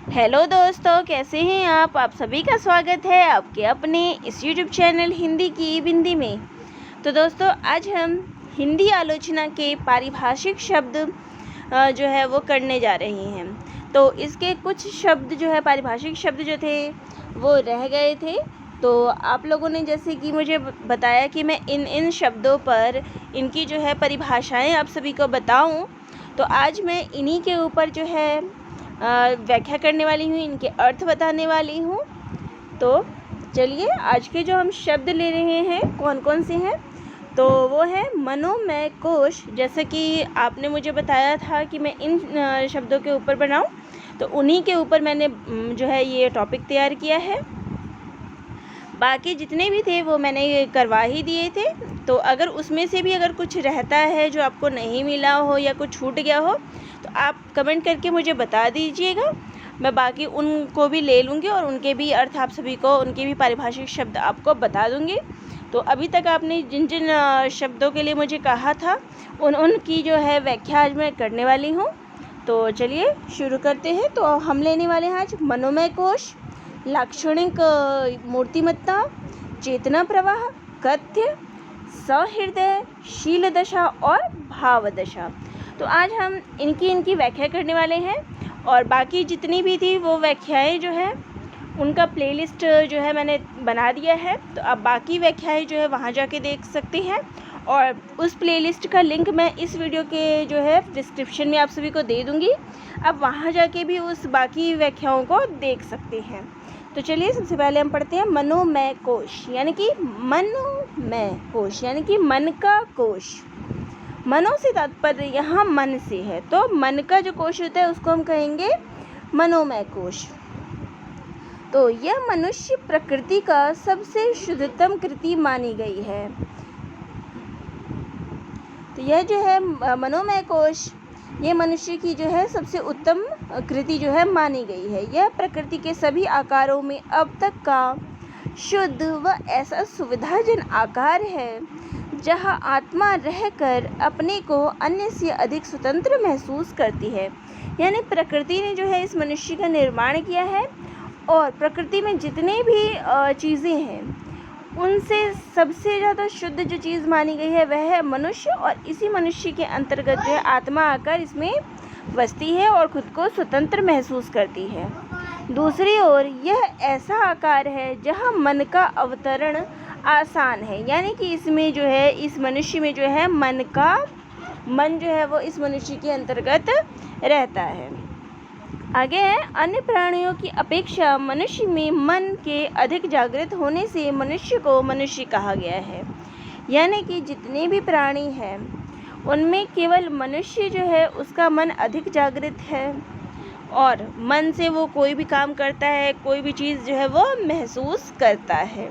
Hello दोस्तों, कैसे हैं आप सभी का स्वागत है आपके अपने इस यूट्यूब चैनल हिंदी की बिंदी में। तो दोस्तों, आज हम हिंदी आलोचना के पारिभाषिक शब्द जो है वो करने जा रहे हैं। तो इसके कुछ शब्द जो है पारिभाषिक शब्द जो थे वो रह गए थे। तो आप लोगों ने जैसे कि मुझे बताया कि मैं इन शब्दों पर इनकी जो है परिभाषाएं आप सभी को बताऊं, तो आज मैं इन्हीं के ऊपर जो है व्याख्या करने वाली हूँ, इनके अर्थ बताने वाली हूँ। तो चलिए, आज के जो हम शब्द ले रहे हैं कौन कौन से हैं, तो वो है मनोमय कोश। जैसे कि आपने मुझे बताया था कि मैं इन शब्दों के ऊपर बनाऊं, तो उन्हीं के ऊपर मैंने जो है ये टॉपिक तैयार किया है। बाकी जितने भी थे वो मैंने करवा ही दिए थे। तो अगर उसमें से भी अगर कुछ रहता है जो आपको नहीं मिला हो या कुछ छूट गया हो, तो आप कमेंट करके मुझे बता दीजिएगा। मैं बाकी उनको भी ले लूँगी और उनके भी अर्थ आप सभी को, उनके भी पारिभाषिक शब्द आपको बता दूँगी। तो अभी तक आपने जिन जिन शब्दों के लिए मुझे कहा था उनकी जो है व्याख्या आज मैं करने वाली हूँ। तो चलिए शुरू करते हैं। तो हम लेने वाले हैं आज मनोमय कोश, लाक्षणिक मूर्तिमत्ता, चेतना प्रवाह, कथ्य, सहृदय, शील दशा और भाव दशा। तो आज हम इनकी व्याख्या करने वाले हैं। और बाकी जितनी भी थी वो व्याख्याएं जो है उनका प्लेलिस्ट जो है मैंने बना दिया है। तो आप बाकी व्याख्याएं जो है वहाँ जाके देख सकते हैं, और उस प्लेलिस्ट का लिंक मैं इस वीडियो के जो है डिस्क्रिप्शन में आप सभी को दे दूँगी। आप वहाँ जाके भी उस बाकी व्याख्याओं को देख सकते हैं। तो चलिए, सबसे पहले हम पढ़ते हैं मनोमय कोश, यानी कि मनोमय कोश यानी कि मन का कोश। मनो से तात्पर्य यहाँ मन से है, तो मन का जो कोश होता है उसको हम कहेंगे मनोमय कोश। तो यह मनुष्य प्रकृति का सबसे शुद्धतम कृति मानी गई है। तो यह जो है मनोमय कोश, ये मनुष्य की जो है सबसे उत्तम कृति जो है मानी गई है। यह प्रकृति के सभी आकारों में अब तक का शुद्ध व ऐसा सुविधाजन आकार है जहाँ आत्मा रहकर अपने को अन्य से अधिक स्वतंत्र महसूस करती है। यानी प्रकृति ने जो है इस मनुष्य का निर्माण किया है, और प्रकृति में जितने भी चीज़ें हैं उनसे सबसे ज़्यादा शुद्ध जो चीज़ मानी गई है वह है मनुष्य। और इसी मनुष्य के अंतर्गत जो है आत्मा आकर इसमें बसती है और खुद को स्वतंत्र महसूस करती है। दूसरी ओर यह ऐसा आकार है जहाँ मन का अवतरण आसान है, यानी कि इसमें जो है इस मनुष्य में जो है मन जो है वो इस मनुष्य के अंतर्गत रहता है। आगे है, अन्य प्राणियों की अपेक्षा मनुष्य में मन के अधिक जागृत होने से मनुष्य को मनुष्य कहा गया है। यानी कि जितने भी प्राणी हैं उनमें केवल मनुष्य जो है उसका मन अधिक जागृत है, और मन से वो कोई भी काम करता है, कोई भी चीज़ जो है वो महसूस करता है।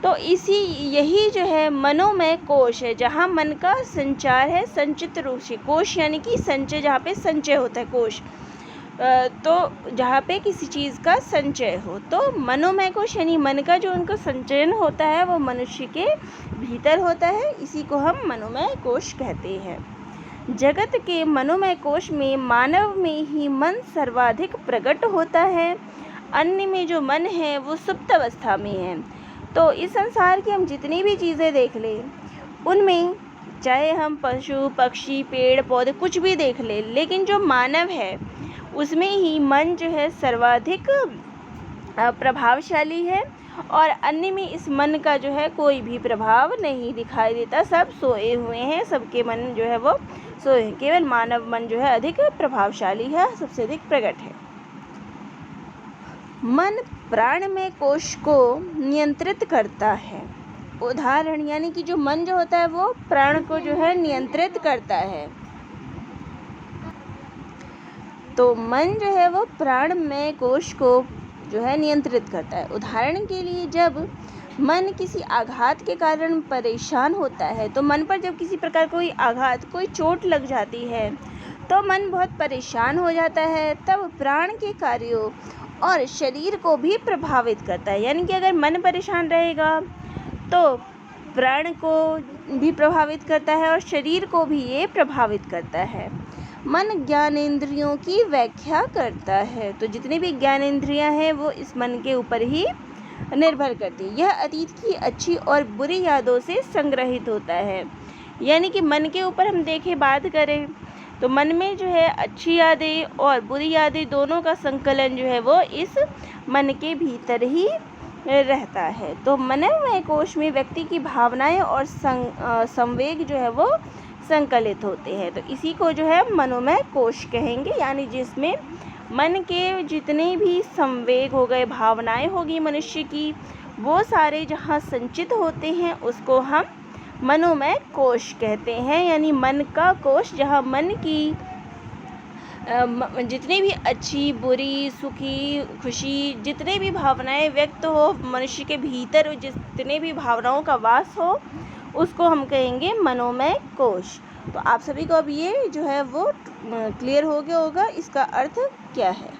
तो यही जो है मनोमय कोश है, जहाँ मन का संचार है संचित रूप से। कोश यानी कि संचय, जहाँ पे संचय होता है कोश, तो जहाँ पे किसी चीज़ का संचय हो। तो मनोमय कोश यानी मन का जो उनका संचयन होता है वो मनुष्य के भीतर होता है, इसी को हम मनोमय कोश कहते हैं। जगत के मनोमय कोश में मानव में ही मन सर्वाधिक प्रकट होता है। अन्य में जो मन है वो सुप्त अवस्था में है। तो इस संसार की हम जितनी भी चीज़ें देख लें उनमें, चाहे हम पशु पक्षी पेड़ पौधे कुछ भी देख लें, लेकिन जो मानव है उसमें ही मन जो है सर्वाधिक प्रभावशाली है, और अन्य में इस मन का जो है कोई भी प्रभाव नहीं दिखाई देता। सब सोए हुए हैं, सबके मन जो है वो सोए हैं, केवल मानव मन जो है अधिक प्रभावशाली है, सबसे अधिक प्रकट है। मन प्राणमय कोश को नियंत्रित करता है। उदाहरण, यानी कि जो मन जो होता है वो प्राण को जो है नियंत्रित करता है। तो मन जो है वो प्राणमय कोश को जो है नियंत्रित करता है। उदाहरण के लिए, जब मन किसी आघात के कारण परेशान होता है, तो मन पर जब किसी प्रकार कोई आघात, कोई चोट लग जाती है तो मन बहुत परेशान हो जाता है। तब प्राण के कार्यों और शरीर को भी प्रभावित करता है। यानी कि अगर मन परेशान रहेगा तो प्राण को भी प्रभावित करता है और शरीर को भी ये प्रभावित करता है। मन ज्ञानेंद्रियों की व्याख्या करता है। तो जितनी भी ज्ञानेंद्रियां हैं वो इस मन के ऊपर ही निर्भर करती है। यह अतीत की अच्छी और बुरी यादों से संग्रहित होता है। यानी कि मन के ऊपर हम देखें, बात करें तो मन में जो है अच्छी यादें और बुरी यादें दोनों का संकलन जो है वो इस मन के भीतर ही रहता है। तो मनोमय कोश में व्यक्ति की भावनाएं और संवेग जो है वो संकलित होते हैं। तो इसी को जो है मनोमय कोश कहेंगे, यानी जिसमें मन के जितने भी संवेग हो गए, भावनाएं होगी मनुष्य की, वो सारे जहाँ संचित होते हैं उसको हम मनोमय कोश कहते हैं। यानी मन का कोश, जहाँ मन की जितनी भी अच्छी, बुरी, सुखी, खुशी, जितने भी भावनाएं व्यक्त हो मनुष्य के भीतर, जितने भी भावनाओं का वास हो, उसको हम कहेंगे मनोमय कोश। तो आप सभी को अब ये जो है वो क्लियर हो गया होगा इसका अर्थ क्या है।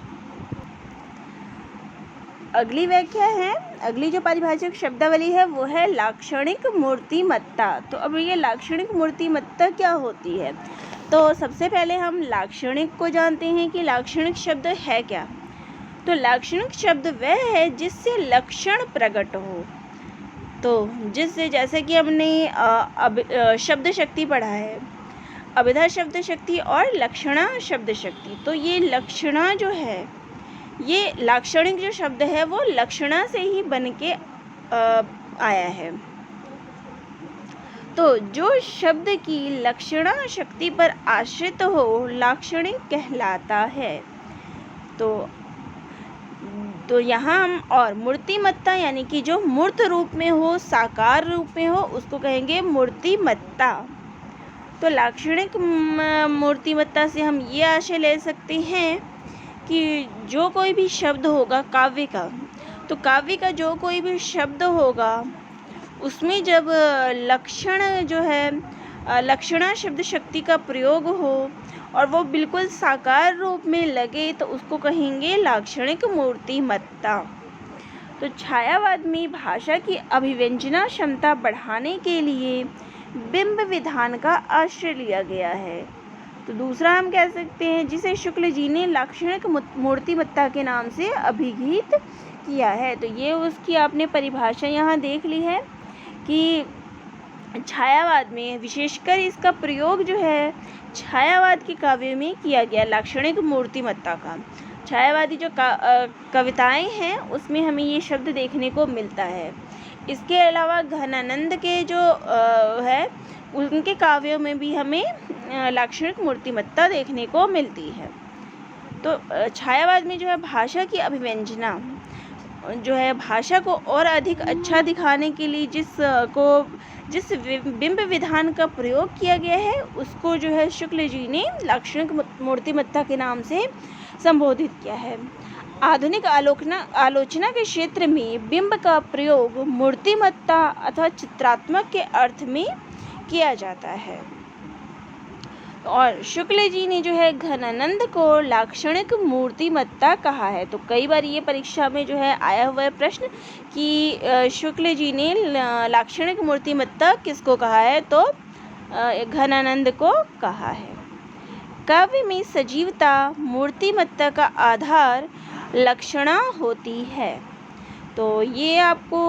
अगली व्याख्या है, अगली जो पारिभाषिक शब्दावली है वो है लाक्षणिक मूर्तिमत्ता। तो अब ये लाक्षणिक मूर्तिमत्ता क्या होती है? तो सबसे पहले हम लाक्षणिक को जानते हैं कि लाक्षणिक शब्द है क्या। तो लाक्षणिक शब्द वह है जिससे लक्षण प्रकट हो। तो जिससे, जैसे कि हमने शब्द शक्ति पढ़ा है, अभिधा शब्द शक्ति और लक्षणा शब्द शक्ति। तो ये लक्षणा जो है, ये लाक्षणिक जो शब्द है वो लक्षणा से ही बन के आया है। तो जो शब्द की लक्षणा शक्ति पर आश्रित हो लाक्षणिक कहलाता है। तो यहाँ हम और मूर्तिमत्ता यानी कि जो मूर्त रूप में हो, साकार रूप में हो, उसको कहेंगे मूर्तिमत्ता। तो लाक्षणिक मूर्तिमत्ता से हम ये आशय ले सकते हैं कि जो कोई भी शब्द होगा काव्य का, तो काव्य का जो कोई भी शब्द होगा उसमें जब लक्षण जो है, लक्षणा शब्द शक्ति का प्रयोग हो और वो बिल्कुल साकार रूप में लगे तो उसको कहेंगे लाक्षणिक मूर्तिमत्ता। तो छायावाद में भाषा की अभिव्यंजना क्षमता बढ़ाने के लिए बिंब विधान का आश्रय लिया गया है। तो दूसरा हम कह सकते हैं जिसे शुक्ल जी ने लाक्षणिक मूर्तिमत्ता के नाम से अभिहित किया है। तो ये उसकी आपने परिभाषा यहाँ देख ली है कि छायावाद में विशेषकर इसका प्रयोग जो है छायावाद के काव्य में किया गया लाक्षणिक मूर्तिमत्ता का। छायावादी जो कविताएं हैं उसमें हमें ये शब्द देखने को मिलता है। इसके अलावा घनानंद के जो है उनके काव्यों में भी हमें लाक्षणिक मूर्तिमत्ता देखने को मिलती है। तो छायावाद में जो है भाषा की अभिव्यंजना जो है, भाषा को और अधिक अच्छा दिखाने के लिए जिस बिंब विधान का प्रयोग किया गया है उसको जो है शुक्ल जी ने लाक्षणिक मूर्तिमत्ता के नाम से संबोधित किया है। आधुनिक आलोचना के क्षेत्र में बिंब का प्रयोग मूर्तिमत्ता अथवा चित्रात्मक के अर्थ में किया जाता है। और शुक्ल जी ने जो है घनानंद को लाक्षणिक मूर्तिमत्ता कहा है। तो कई बार ये परीक्षा में जो है आया हुआ है प्रश्न कि शुक्ल जी ने लाक्षणिक मूर्तिमत्ता किसको कहा है, तो घनानंद को कहा है। काव्य में सजीवता मूर्तिमत्ता का आधार लक्षणा होती है। तो ये आपको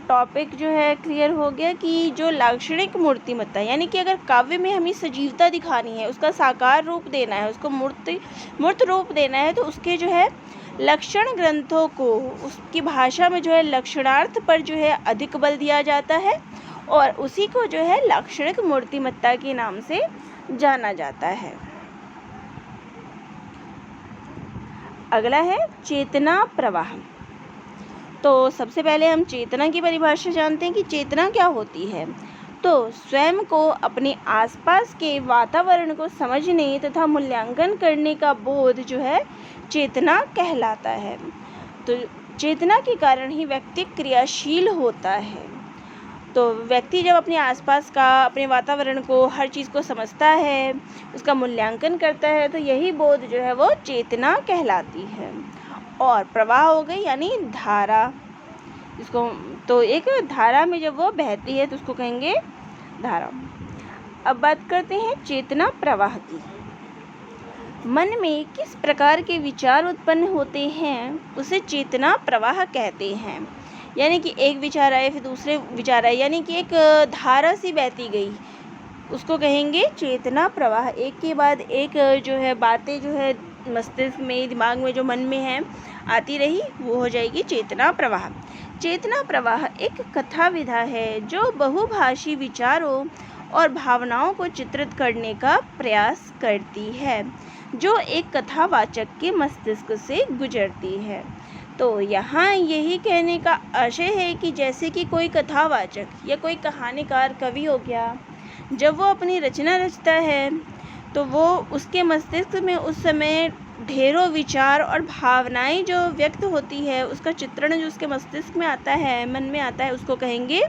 टॉपिक जो है क्लियर हो गया कि जो लाक्षणिक मूर्तिमत्ता यानी कि अगर काव्य में हमें सजीवता दिखानी है, उसका साकार रूप देना है, उसको मूर्त रूप देना है, तो उसके जो है लक्षण ग्रंथों को उसकी भाषा में जो है लक्षणार्थ पर जो है अधिक बल दिया जाता है और उसी को जो है लाक्षणिक मूर्तिमत्ता के नाम से जाना जाता है। अगला है चेतना प्रवाह। तो सबसे पहले हम चेतना की परिभाषा जानते हैं कि चेतना क्या होती है। तो स्वयं को अपने आसपास के वातावरण को समझने तथा मूल्यांकन करने का बोध जो है चेतना कहलाता है। तो चेतना के कारण ही व्यक्ति क्रियाशील होता है। तो व्यक्ति जब अपने आसपास का, अपने वातावरण को, हर चीज़ को समझता है, उसका मूल्यांकन करता है, तो यही बोध जो है वो चेतना कहलाती है। और प्रवाह हो गई यानी धारा, इसको तो एक धारा में जब वो बहती है तो उसको कहेंगे धारा। अब बात करते हैं चेतना प्रवाह की। मन में किस प्रकार के विचार उत्पन्न होते हैं उसे चेतना प्रवाह कहते हैं। यानी कि एक विचार आए फिर दूसरे विचार आए, यानी कि एक धारा सी बहती गई, उसको कहेंगे चेतना प्रवाह। एक के बाद एक जो है बातें जो है मस्तिष्क में, दिमाग में, जो मन में है आती रही, वो हो जाएगी चेतना प्रवाह। चेतना प्रवाह एक कथा विधा है जो बहुभाषी विचारों और भावनाओं को चित्रित करने का प्रयास करती है, जो एक कथावाचक के मस्तिष्क से गुजरती है। तो यहाँ यही कहने का आशय है कि जैसे कि कोई कथावाचक या कोई कहानीकार, कवि हो गया, जब वो अपनी रचना रचता है तो वो उसके मस्तिष्क में उस समय ढेरों विचार और भावनाएं जो व्यक्त होती है, उसका चित्रण जो उसके मस्तिष्क में आता है, मन में आता है, उसको कहेंगे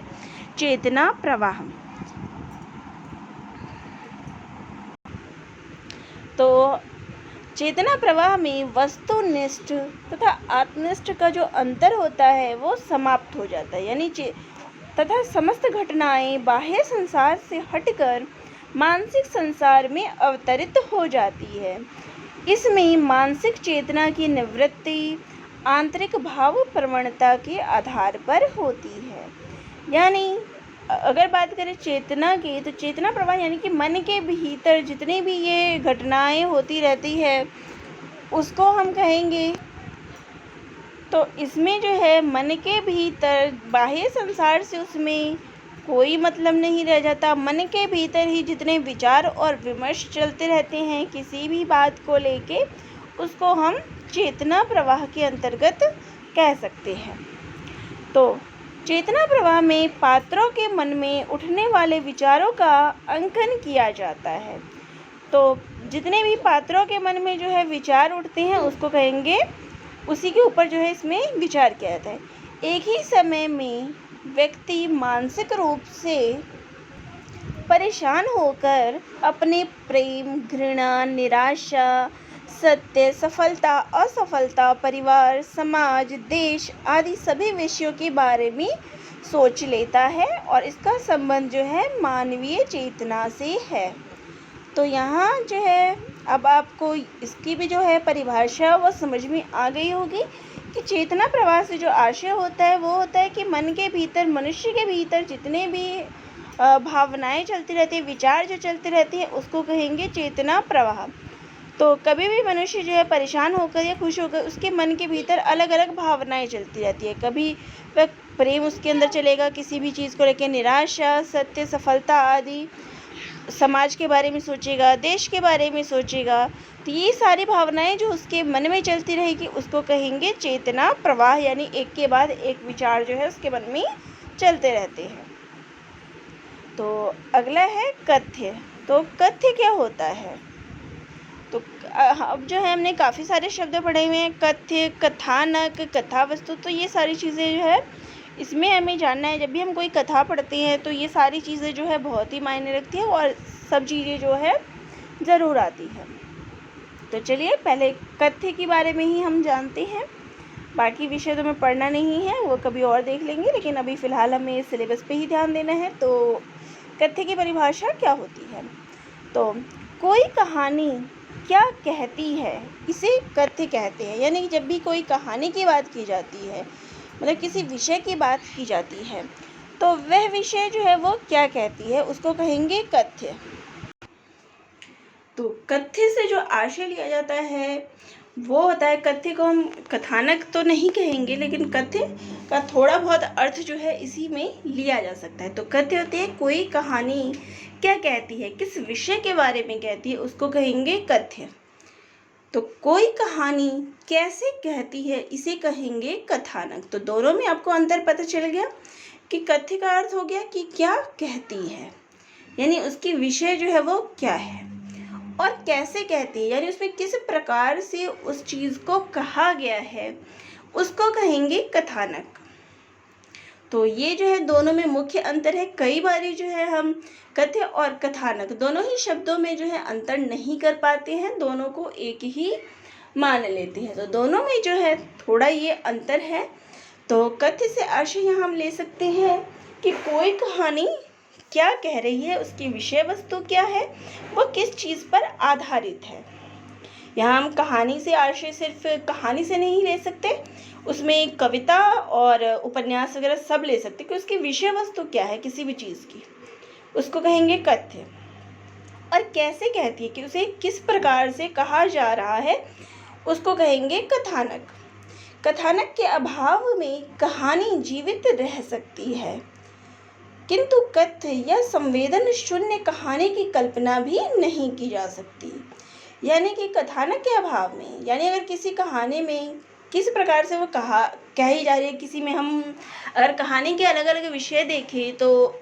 चेतना प्रवाह। तो चेतना प्रवाह में वस्तुनिष्ठ तथा आत्मनिष्ठ का जो अंतर होता है वो समाप्त हो जाता है, यानी तथा समस्त घटनाएं बाह्य संसार से हटकर मानसिक संसार में अवतरित हो जाती है। इसमें मानसिक चेतना की निवृत्ति आंतरिक भाव प्रवणता के आधार पर होती है। यानी अगर बात करें चेतना की, तो चेतना प्रवाह यानी कि मन के भीतर जितनी भी ये घटनाएं होती रहती है उसको हम कहेंगे। तो इसमें जो है मन के भीतर बाह्य संसार से उसमें कोई मतलब नहीं रह जाता। मन के भीतर ही जितने विचार और विमर्श चलते रहते हैं किसी भी बात को लेके, उसको हम चेतना प्रवाह के अंतर्गत कह सकते हैं। तो चेतना प्रवाह में पात्रों के मन में उठने वाले विचारों का अंकन किया जाता है। तो जितने भी पात्रों के मन में जो है विचार उठते हैं उसको कहेंगे, उसी के ऊपर जो है इसमें विचार किया जाता है। एक ही समय में व्यक्ति मानसिक रूप से परेशान होकर अपने प्रेम, घृणा, निराशा, सत्य, सफलता, असफलता, परिवार, समाज, देश आदि सभी विषयों के बारे में सोच लेता है और इसका संबंध जो है मानवीय चेतना से है। तो यहाँ जो है अब आपको इसकी भी जो है परिभाषा वो समझ में आ गई होगी कि चेतना प्रवाह से जो आशय होता है वो होता है कि मन के भीतर, मनुष्य के भीतर जितने भी भावनाएं चलती रहती है, विचार जो चलते रहती है, उसको कहेंगे चेतना प्रवाह। तो कभी भी मनुष्य जो है परेशान होकर या खुश होकर उसके मन के भीतर अलग अलग भावनाएं चलती रहती है। कभी वह प्रेम उसके अंदर चलेगा किसी भी चीज़ को लेकर, निराशा, सत्य, सफलता आदि, समाज के बारे में सोचेगा, देश के बारे में सोचेगा। तो ये सारी भावनाएं जो उसके मन में चलती रहेगी उसको कहेंगे चेतना प्रवाह, यानी एक के बाद एक विचार जो है उसके मन में चलते रहते हैं। तो अगला है कथ्य। तो कथ्य क्या होता है? तो अब जो है हमने काफ़ी सारे शब्द पढ़े हुए हैं, कथ्य, कथानक, कथा वस्तु। तो ये सारी चीज़ें जो है इसमें हमें जानना है। जब भी हम कोई कथा पढ़ते हैं तो ये सारी चीज़ें जो है बहुत ही मायने रखती हैं और सब चीज़ें जो है ज़रूर आती हैं। तो चलिए पहले कथ्य के बारे में ही हम जानते हैं, बाकी विषय तो हमें पढ़ना नहीं है, वो कभी और देख लेंगे, लेकिन अभी फ़िलहाल हमें सिलेबस पे ही ध्यान देना है। तो कथ्य की परिभाषा क्या होती है? तो कोई कहानी क्या कहती है इसे कथ्य कहते हैं। यानी कि जब भी कोई कहानी की बात की जाती है, मतलब किसी विषय की बात की जाती है, तो वह विषय जो है वो क्या कहती है उसको कहेंगे कथ्य। तो कथ्य से जो आशय लिया जाता है वो होता है, कथ्य को हम कथानक तो नहीं कहेंगे, लेकिन कथ्य का थोड़ा बहुत अर्थ जो है इसी में लिया जा सकता है। तो कथ्य होती है कोई कहानी क्या कहती है, किस विषय के बारे में कहती है, उसको कहेंगे कथ्य। तो कोई कहानी कैसे कहती है इसे कहेंगे कथानक। तो दोनों में आपको अंतर पता चल गया कि कथ्य का अर्थ हो गया कि क्या कहती है, यानी उसकी विषय जो है वो क्या है, और कैसे कहती है यानी उसमें किस प्रकार से उस चीज़ को कहा गया है, उसको कहेंगे कथानक। तो ये जो है दोनों में मुख्य अंतर है। कई बार जो है हम कथ्य और कथानक दोनों ही शब्दों में जो है अंतर नहीं कर पाते हैं, दोनों को एक ही मान लेते हैं। तो दोनों में जो है थोड़ा ये अंतर है। तो कथ्य से आशय यहाँ हम ले सकते हैं कि कोई कहानी क्या कह रही है, उसकी विषय वस्तु क्या है, वो किस चीज़ पर आधारित है। यहाँ हम कहानी से आशय सिर्फ कहानी से नहीं ले सकते, उसमें कविता और उपन्यास वगैरह सब ले सकते, कि उसकी विषय वस्तु क्या है किसी भी चीज़ की, उसको कहेंगे कथ्य। और कैसे कहती है कि उसे किस प्रकार से कहा जा रहा है, उसको कहेंगे कथानक। कथानक के अभाव में कहानी जीवित रह सकती है, किंतु कथ्य या संवेदन शून्य कहानी की कल्पना भी नहीं की जा सकती। यानी कि कथानक के अभाव में, यानी अगर किसी कहानी में किस प्रकार से वो कही जा रही है, किसी में हम अगर कहानी के अलग अलग विषय देखें तो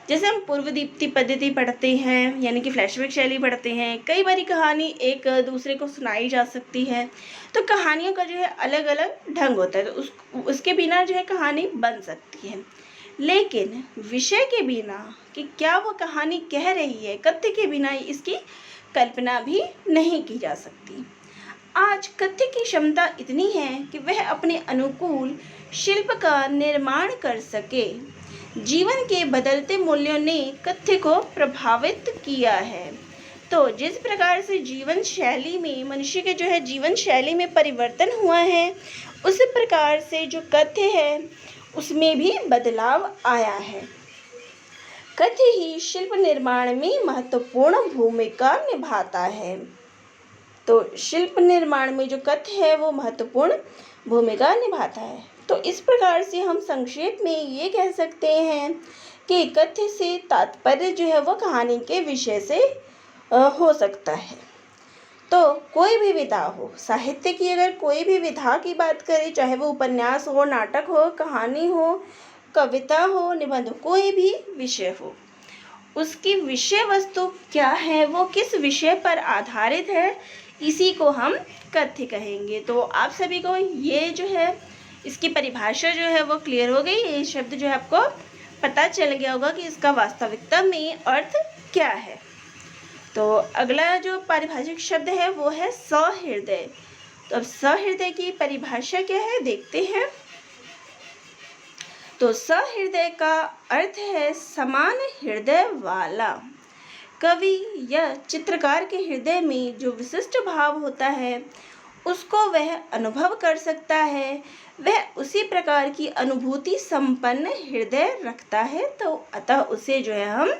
जैसे हम पूर्व दीप्ति पद्धति पढ़ते हैं, यानी कि फ्लैशबैक शैली पढ़ते हैं, कई बारी कहानी एक दूसरे को सुनाई जा सकती है, तो कहानियों का जो है अलग अलग ढंग होता है, तो उसके बिना जो है कहानी बन सकती है। लेकिन विषय के बिना कि क्या वो कहानी कह रही है, कथ्य के बिना इसकी कल्पना भी नहीं की जा सकती। आज कथ्य की क्षमता इतनी है कि वह अपने अनुकूल शिल्प का निर्माण कर सके। जीवन के बदलते मूल्यों ने कथ्य को प्रभावित किया है। तो जिस प्रकार से जीवन शैली में मनुष्य के जो है जीवन शैली में परिवर्तन हुआ है, उस प्रकार से जो कथ्य है उसमें भी बदलाव आया है। कथ्य ही शिल्प निर्माण में महत्वपूर्ण भूमिका निभाता है। तो शिल्प निर्माण में जो कथ्य है वो महत्वपूर्ण भूमिका निभाता है। तो इस प्रकार से हम संक्षेप में ये कह सकते हैं कि कथ्य से तात्पर्य जो है वो कहानी के विषय से हो सकता है। तो कोई भी विधा हो, साहित्य की अगर कोई भी विधा की बात करें, चाहे वो उपन्यास हो, नाटक हो, कहानी हो, कविता हो, निबंध हो, कोई भी विषय हो, उसकी विषय वस्तु क्या है, वो किस विषय पर आधारित है, इसी को हम कथ्य कहेंगे। तो आप सभी को ये जो है इसकी परिभाषा जो है वो क्लियर हो गई। ये शब्द जो है आपको पता चल गया होगा कि इसका वास्तविकता में अर्थ क्या है। तो अगला जो पारिभाषिक शब्द है वो है सहृदय। तो अब सहृदय की परिभाषा क्या है देखते हैं। तो सहृदय का अर्थ है समान हृदय वाला। कवि या चित्रकार के हृदय में जो विशिष्ट भाव होता है उसको वह अनुभव कर सकता है, वह उसी प्रकार की अनुभूति संपन्न हृदय रखता है, तो अतः उसे जो है हम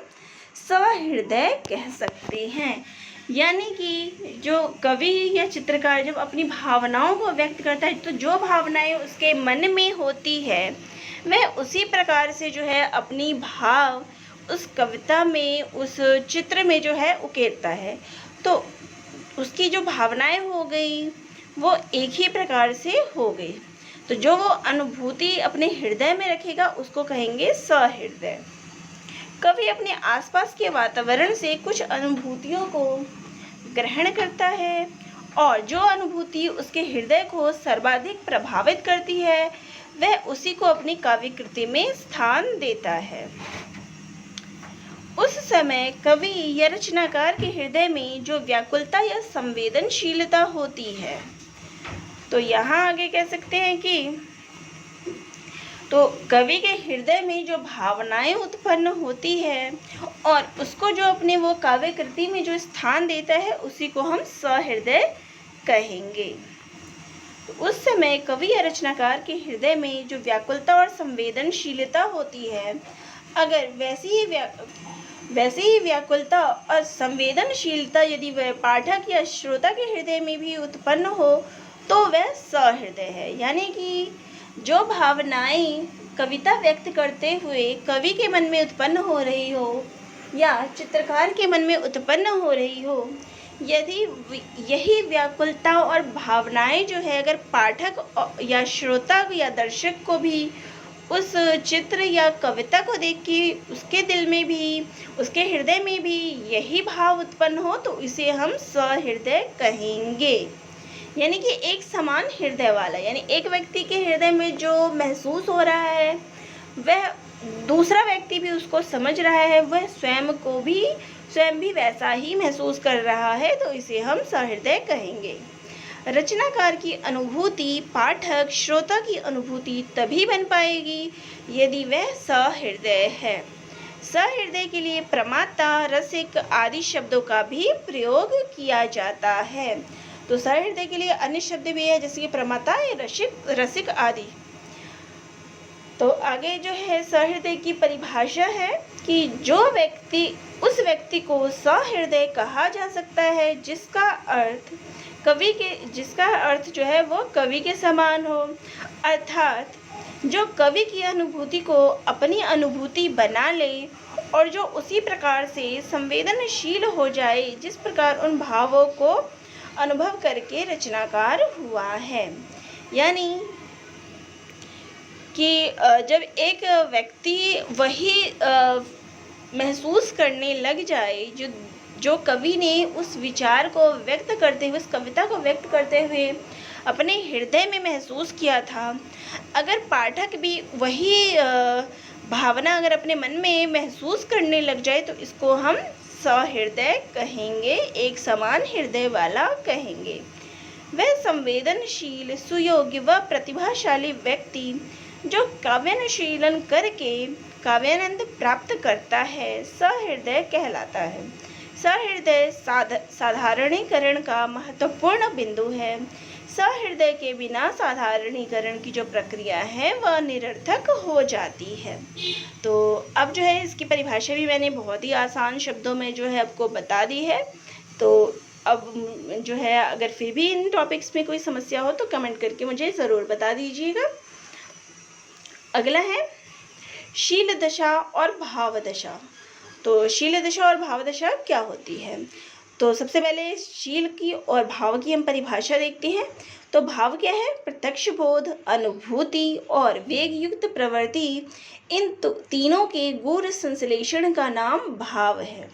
सहृदय कह सकते हैं। यानी कि जो कवि या चित्रकार जब अपनी भावनाओं को व्यक्त करता है, तो जो भावनाएं उसके मन में होती है वह उसी प्रकार से जो है अपनी भाव उस कविता में, उस चित्र में जो है उकेरता है। तो उसकी जो भावनाएं हो गई वो एक ही प्रकार से हो गई। तो जो वो अनुभूति अपने हृदय में रखेगा उसको कहेंगे सहृदय। कवि अपने आसपास के वातावरण से कुछ अनुभूतियों को ग्रहण करता है और जो अनुभूति उसके हृदय को सर्वाधिक प्रभावित करती है वह उसी को अपनी काव्य कृति में स्थान देता है। उस समय कवि या रचनाकार के हृदय में जो व्याकुलता या संवेदनशीलता होती है, तो यहाँ आगे कह सकते हैं कि तो कवि के हृदय में जो भावनाएं उत्पन्न होती है और उसको जो अपने वो काव्य कृति में जो स्थान देता है उसी को हम सहृदय कहेंगे। उस समय कवि या रचनाकार के हृदय में जो व्याकुलता और संवेदनशीलता होती है, अगर वैसी ही व्याकुलता और संवेदनशीलता यदि वह पाठक या श्रोता के हृदय में भी उत्पन्न हो तो वह सहृदय है। यानी कि जो भावनाएं कविता व्यक्त करते हुए कवि के मन में उत्पन्न हो रही हो या चित्रकार के मन में उत्पन्न हो रही हो, यदि यही व्याकुलता और भावनाएं जो है अगर पाठक या श्रोता या दर्शक को भी उस चित्र या कविता को देख के उसके दिल में भी, उसके हृदय में भी यही भाव उत्पन्न हो तो इसे हम सहृदय कहेंगे। यानी कि एक समान हृदय वाला, यानी एक व्यक्ति के हृदय में जो महसूस हो रहा है वह दूसरा व्यक्ति भी उसको समझ रहा है, वह स्वयं भी वैसा ही महसूस कर रहा है, तो इसे हम सहृदय कहेंगे। रचनाकार की अनुभूति पाठक श्रोता की अनुभूति तभी बन पाएगी यदि वह सहृदय है। सहृदय के लिए प्रमाता, रसिक आदि शब्दों का भी प्रयोग किया जाता है। तो सहृदय के लिए अन्य शब्द भी है, जैसे कि प्रमाता, रसिक आदि। तो आगे जो है सहृदय की परिभाषा है कि उस व्यक्ति को सहृदय कहा जा सकता है जिसका अर्थ जो है वो कवि के समान हो, अर्थात जो कवि की अनुभूति को अपनी अनुभूति बना ले और जो उसी प्रकार से संवेदनशील हो जाए जिस प्रकार उन भावों को अनुभव करके रचनाकार हुआ है। यानी कि जब एक व्यक्ति वही महसूस करने लग जाए जो कवि ने उस विचार को व्यक्त करते हुए, उस कविता को व्यक्त करते हुए अपने हृदय में महसूस किया था, अगर पाठक भी वही भावना अगर अपने मन में महसूस करने लग जाए तो इसको हम सहृदय कहेंगे, एक समान हृदय वाला कहेंगे। वह संवेदनशील, सुयोग्य व प्रतिभाशाली व्यक्ति जो काव्यानुशीलन करके काव्यानंद प्राप्त करता है सहृदय कहलाता है। सहृदय साधारणीकरण का महत्वपूर्ण बिंदु है। सहृदय के बिना साधारणीकरण की जो प्रक्रिया है वह निरर्थक हो जाती है। तो अब जो है इसकी परिभाषा भी मैंने बहुत ही आसान शब्दों में जो है आपको बता दी है। तो अब जो है अगर फिर भी इन टॉपिक्स में कोई समस्या हो तो कमेंट करके मुझे ज़रूर बता दीजिएगा। अगला है शील दशा और भाव दशा। तो शील दशा और भाव दशा क्या होती है? तो सबसे पहले शील की और भाव की हम परिभाषा देखते हैं। तो भाव क्या है? प्रत्यक्ष बोध, अनुभूति और वेग युक्त प्रवृत्ति, इन तीनों के गूढ़ संश्लेषण का नाम भाव है।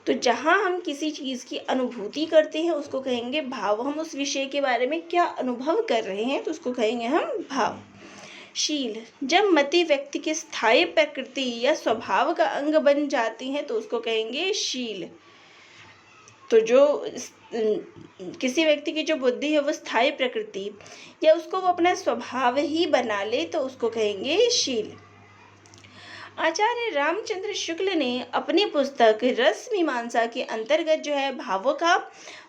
तो जहाँ हम किसी चीज़ की अनुभूति करते हैं उसको कहेंगे भाव। हम उस विषय के बारे में क्या अनुभव कर रहे हैं तो उसको कहेंगे हम भाव। शील, जब मति व्यक्ति की स्थायी प्रकृति या स्वभाव का अंग बन जाती है तो उसको कहेंगे शील। तो जो किसी व्यक्ति की जो बुद्धि है वो स्थायी प्रकृति या उसको वो अपना स्वभाव ही बना ले तो उसको कहेंगे शील। आचार्य रामचंद्र शुक्ल ने अपनी पुस्तक रस मीमांसा के अंतर्गत जो है भावों का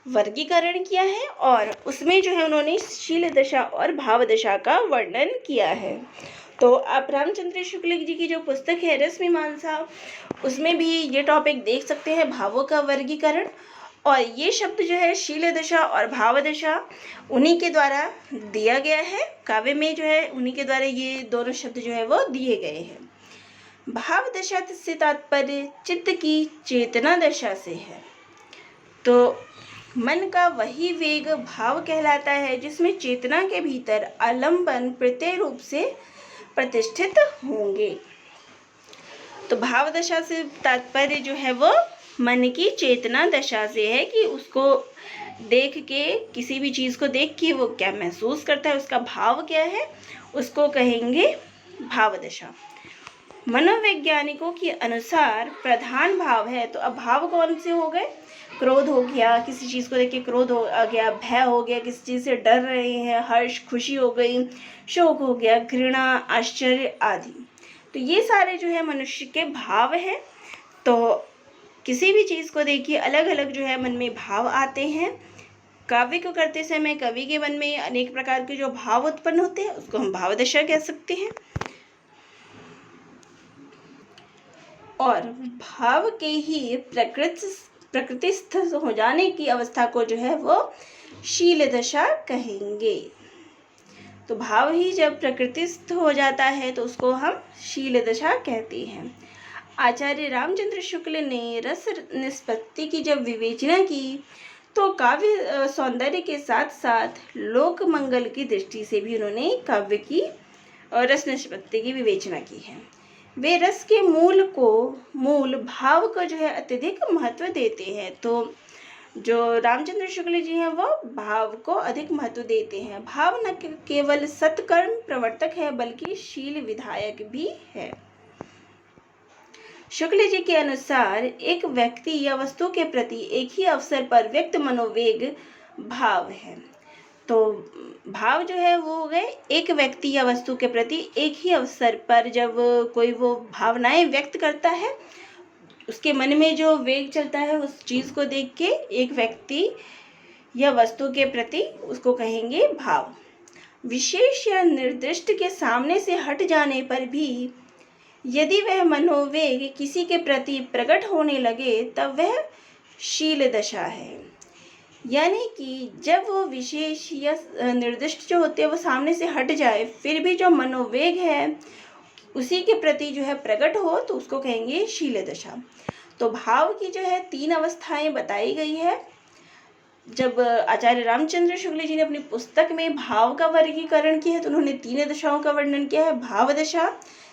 वर्गीकरण किया है और उसमें जो है उन्होंने शील दशा और भाव दशा का वर्णन किया है। तो आप रामचंद्र शुक्ल जी की जो पुस्तक है रस मीमांसा, उसमें भी ये टॉपिक देख सकते हैं, भावों का वर्गीकरण। और ये शब्द जो है शील दशा और भाव दशा उन्हीं के द्वारा दिया गया है, काव्य में जो है उन्हीं के द्वारा ये दोनों शब्द जो है वो दिए गए हैं। भाव दशा से तात्पर्य चित्त की चेतना दशा से है। तो मन का वही वेग भाव कहलाता है जिसमें चेतना के भीतर आलंबन प्रत्यय रूप से प्रतिष्ठित होंगे। तो भाव दशा से तात्पर्य जो है वो मन की चेतना दशा से है कि उसको देख के, किसी भी चीज़ को देख के वो क्या महसूस करता है, उसका भाव क्या है, उसको कहेंगे भाव दशा। मनोवैज्ञानिकों के अनुसार प्रधान भाव है। तो अब भाव कौन से हो गए? क्रोध हो गया, किसी चीज़ को देख के क्रोध हो गया, भय हो गया, किसी चीज़ से डर रहे हैं, हर्ष, खुशी हो गई, शोक हो गया, घृणा, आश्चर्य आदि। तो ये सारे जो है मनुष्य के भाव हैं। तो किसी भी चीज़ को देखिए अलग अलग जो है मन में भाव आते हैं। काव्य को करते समय कवि के मन में अनेक प्रकार के जो भाव उत्पन्न होते हैं उसको हम भाव दशा कह सकते हैं। और भाव के ही प्रकृतिस्थ हो जाने की अवस्था को जो है वो शील दशा कहेंगे। तो भाव ही जब प्रकृतिस्थ हो जाता है तो उसको हम शील दशा कहते हैं। आचार्य रामचंद्र शुक्ल ने रस निष्पत्ति की जब विवेचना की तो काव्य सौंदर्य के साथ साथ लोक मंगल की दृष्टि से भी उन्होंने काव्य की रस निष्पत्ति की विवेचना की है। वे रस के मूल भाव को जो है अत्यधिक महत्व देते हैं। तो जो रामचंद्र शुक्ल जी हैं वो भाव को अधिक महत्व देते हैं। भाव न केवल सत्कर्म प्रवर्तक है बल्कि शील विधायक भी है। शुक्ल जी के अनुसार एक व्यक्ति या वस्तु के प्रति एक ही अवसर पर व्यक्त मनोवेग भाव है। तो भाव जो है वो हो गए एक व्यक्ति या वस्तु के प्रति एक ही अवसर पर जब कोई वो भावनाएं व्यक्त करता है, उसके मन में जो वेग चलता है उस चीज़ को देख के एक व्यक्ति या वस्तु के प्रति उसको कहेंगे भाव। विशेष या निर्दिष्ट के सामने से हट जाने पर भी यदि वह मनोवेग किसी के प्रति प्रकट होने लगे तब वह शील दशा है। यानी कि जब वो विशेष या निर्दिष्ट जो होते हैं वो सामने से हट जाए, फिर भी जो मनोवेग है उसी के प्रति जो है प्रकट हो, तो उसको कहेंगे शील दशा। तो भाव की जो है 3 अवस्थाएं बताई गई है। जब आचार्य रामचंद्र शुक्ल जी ने अपनी पुस्तक में भाव का वर्गीकरण किया है तो उन्होंने 3 दशाओं का वर्णन किया है, भाव दशा,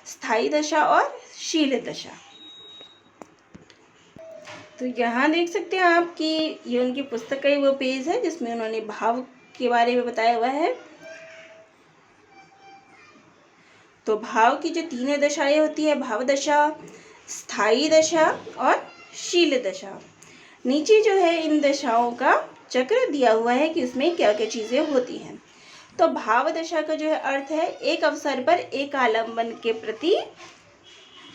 स्थायी दशा और शील दशा। तो यहाँ देख सकते हैं आप कि ये उनकी पुस्तक का ही वो पेज है जिसमें उन्होंने भाव के बारे में बताया हुआ है। तो भाव की जो 3 दशाएं होती है, भाव दशा, स्थायी दशा और शील दशा। नीचे जो है इन दशाओं का चक्र दिया हुआ है कि उसमें क्या क्या चीज़ें होती हैं। तो भाव दशा का जो है अर्थ है एक अवसर पर एक आलम्बन के प्रति।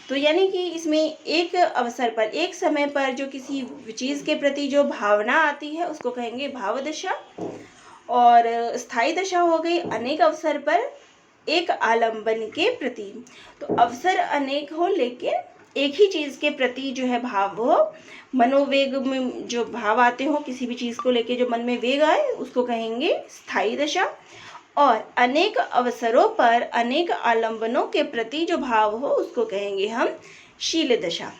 तो यानी कि इसमें एक अवसर पर एक समय पर जो किसी चीज़ के प्रति जो भावना आती है उसको कहेंगे भाव दशा। और स्थायी दशा हो गई अनेक अवसर पर एक आलम्बन के प्रति। तो अवसर अनेक हो लेकिन एक ही चीज़ के प्रति जो है भाव हो, मनोवेग में जो भाव आते हो, किसी भी चीज़ को लेके जो मन में वेग आए उसको कहेंगे स्थायी दशा। और अनेक अवसरों पर अनेक आलम्बनों के प्रति जो भाव हो उसको कहेंगे हम शील दशा।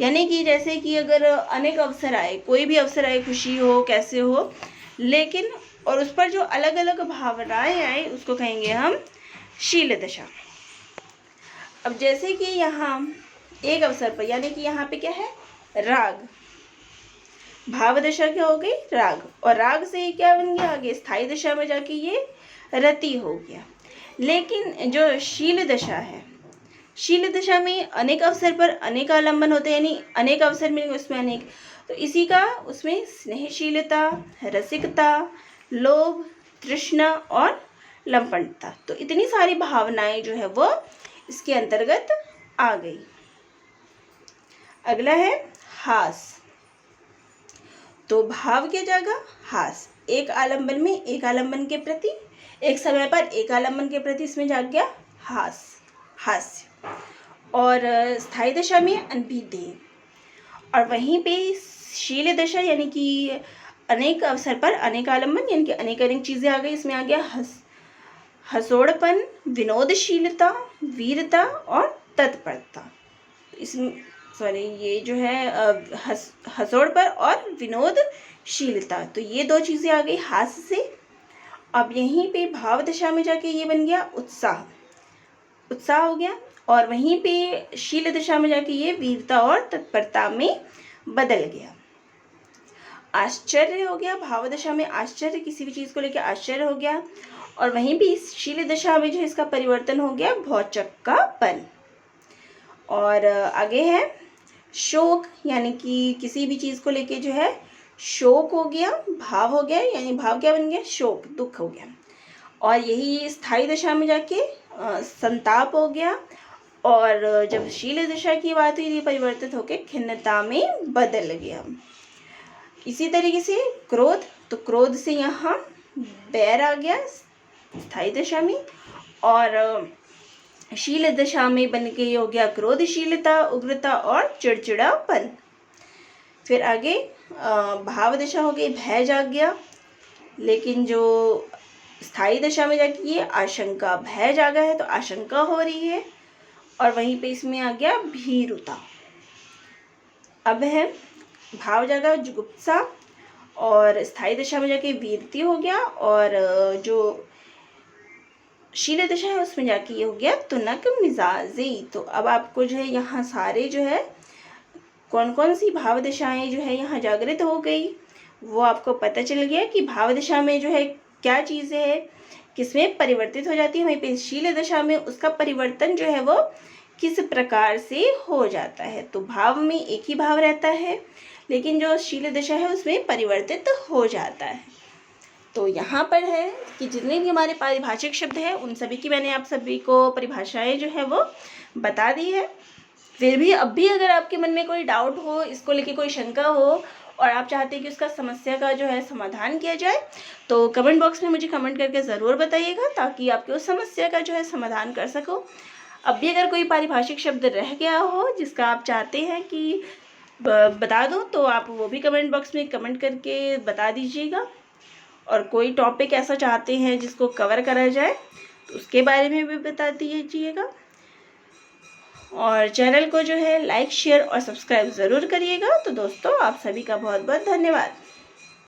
यानी कि जैसे कि अगर अनेक अवसर आए, कोई भी अवसर आए, खुशी हो, कैसे हो, लेकिन और उस पर जो अलग अलग भावनाएं आए उसको कहेंगे हम शील दशा। अब जैसे कि यहाँ एक अवसर पर, यानी कि यहाँ पे क्या है, राग, भाव दशा क्या हो गई, राग, और राग से क्या बन गया आगे स्थायी दशा में जाके ये रति हो गया। लेकिन जो शील दशा है, शील दशा में अनेक अवसर पर अनेक आलम्बन होते हैं, यानी अनेक अवसर मिलेंगे उसमें अनेक, तो इसी का उसमें स्नेहशीलता, रसिकता, लोभ, तृष्णा और लंपटता, तो इतनी सारी भावनाएं जो है वो इसके अंतर्गत आ गई। अगला है हास। तो भाव क्या जाएगा, हास, एक आलम्बन में एक आलम्बन के प्रति, एक समय पर एक आलम्बन के प्रति, इसमें जाग गया हास, हास्य। और स्थायी दशा में अनभिदेह। और वहीं पे शील दशा यानी कि अनेक अवसर पर अनेक आलम्बन, यानी कि अनेक अनेक चीज़ें आ गई, इसमें आ गया हसोड़पन, विनोदशीलता, वीरता और तत्परता। इसमें ये जो है हसोड़ पर और विनोदशीलता, तो ये 2 चीज़ें आ गई हास्य से। अब यहीं पे भाव दशा में जाके ये बन गया उत्साह, उत्साह हो गया। और वहीं पे शील दशा में जाके ये वीरता और तत्परता में बदल गया। आश्चर्य हो गया, भाव दशा में आश्चर्य, किसी भी चीज़ को लेकर आश्चर्य हो गया। और वहीं भी शील दशा में जो है इसका परिवर्तन हो गया भौचक्कापन। और आगे है शोक, यानी कि किसी भी चीज़ को लेके जो है शोक हो गया, भाव हो गया, यानी भाव क्या बन गया, शोक, दुख हो गया। और यही स्थायी दशा में जाके संताप हो गया। और जब शील दशा की बात हुई, परिवर्तित होकर खिन्नता में बदल गया। इसी तरीके से क्रोध, तो क्रोध से यहाँ बैर आ गया स्थायी दशा में। और शील दशा में बन के हो गया क्रोधशीलता, उग्रता और चिड़चिड़ापन। फिर आगे भाव दशा हो गई, भय जाग गया। लेकिन जो स्थायी दशा में जाके ये आशंका, भय जागा है तो आशंका हो रही है। और वहीं पे इसमें आ गया भीरुता। अब है भाव जागा जुगुप्सा, और स्थायी दशा में जाके वीरती हो गया। और जो शील दशा है उसमें जाके ये हो गया तुनक मिजाजी। तो अब आपको जो है यहाँ सारे जो है कौन कौन सी भाव दशाएं जो है यहाँ जागृत हो गई, वो आपको पता चल गया कि भाव दशा में जो है क्या चीज़ें है, किसमें परिवर्तित हो जाती है। वहीं पे शील दशा में उसका परिवर्तन जो है वो किस प्रकार से हो जाता है। तो भाव में एक ही भाव रहता है, लेकिन जो शील दशा है उसमें परिवर्तित हो जाता है। तो यहाँ पर है कि जितने भी हमारे पारिभाषिक शब्द हैं उन सभी की मैंने आप सभी को परिभाषाएं जो है वो बता दी है। फिर भी अब भी अगर आपके मन में कोई डाउट हो, इसको लेके कोई शंका हो और आप चाहते हैं कि उसका समस्या का जो है समाधान किया जाए, तो कमेंट बॉक्स में मुझे कमेंट करके ज़रूर बताइएगा, ताकि आपकी उस समस्या का जो है समाधान कर सको। अब भी अगर कोई पारिभाषिक शब्द रह गया हो जिसका आप चाहते हैं कि बता दूं, तो आप वो भी कमेंट बॉक्स में कमेंट करके बता दीजिएगा। और कोई टॉपिक ऐसा चाहते हैं जिसको कवर करा जाए तो उसके बारे में भी बता दीजिएगा। और चैनल को जो है लाइक, शेयर और सब्सक्राइब ज़रूर करिएगा। तो दोस्तों, आप सभी का बहुत बहुत धन्यवाद।